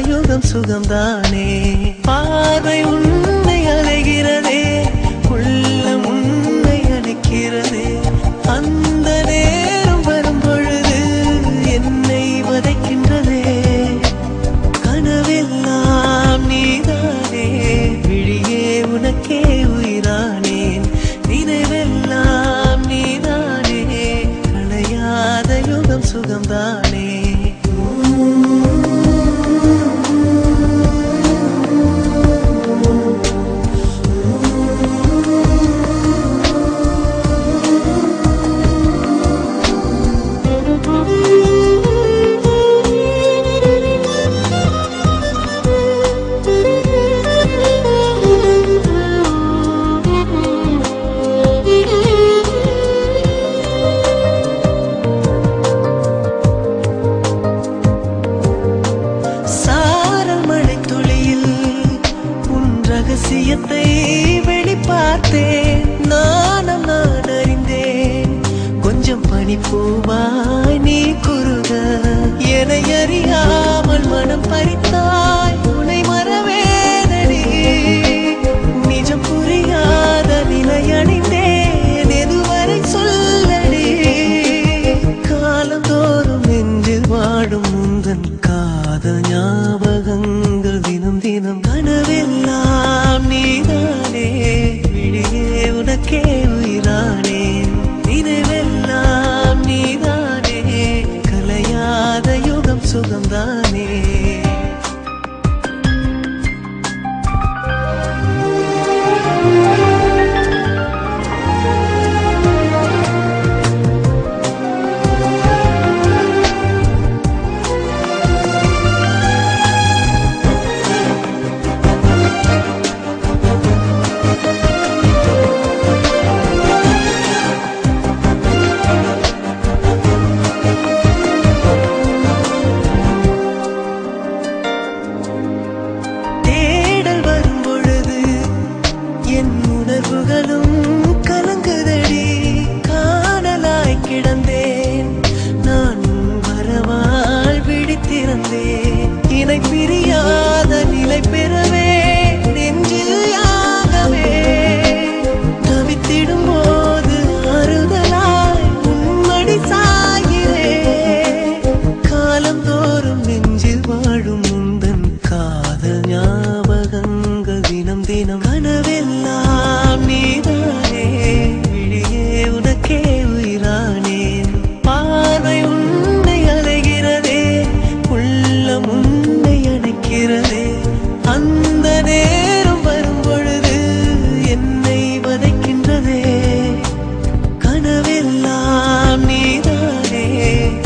யுகம் சுகம்தானே. பார்வை உன்னை அலைகிறதே, உள்ளம் உன்னை அணைக்கிறதே. அந்த நேரம் வரும் பொழுது என்னை வதைக்கின்றதே. கனவெல்லாம் நீதானே, விழியே உனக்கே உயிரானேன். நினைவெல்லாம் நீதானே, களையாத யுகம் சுகம்தானே. ரகசியத்தை வெளிப்பார்த்தேன், நானும் நான் அறிந்தேன். கொஞ்சம் பனிப்பூவாய் நீ குறுக, என்னை அறியாமல் மனம் பறித்தாய். உன்னை மறவேனடி, நிஜம் புரியாத நிலை அணிந்தேன். எதுவரை சொல்லடி, காலந்தோறும் நெஞ்சில் வாடும் முந்தன் காதல் ஞாபகங்கள் தினம் தினம். கனவெல்லாம் நீதானே, விழியே உனக்கே உயிரானேன். நினைவெல்லாம் நீதானே, கலையாத யுகம் சுகம்தானே. உணர்வுகளும் கலங்குதடி, காணலாய் கிடந்தேன் நான். வரவால் விழித்திருந்தேன், இணை பிரியாத நிலை பெறவே நெஞ்சில் யாகவே. தவித்திடும் போது ஆறுதலாய் உன்மடி சாகிறேன். காலந்தோறும் நெஞ்சில் வாழும் முந்தன் காதல் ஞாபகங்கள் தினம் தினம். கனவெல்லாம் நீதானே, விழியே உனக்கே உயிரானேன். பார்வை உன்னை அலைகிறதே, உள்ளம் உன்னை அணைக்கிறதே. அந்த நேரம் வரும் பொழுது என்னை வதைக்கின்றதே. கனவெல்லாம் நீதானே,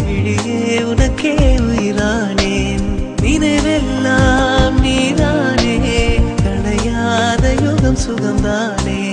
விழியே உனக்கே உயிரானேன். நினைவெல்லாம் நீதானே, களையாத யுகம் சுகம்தானே.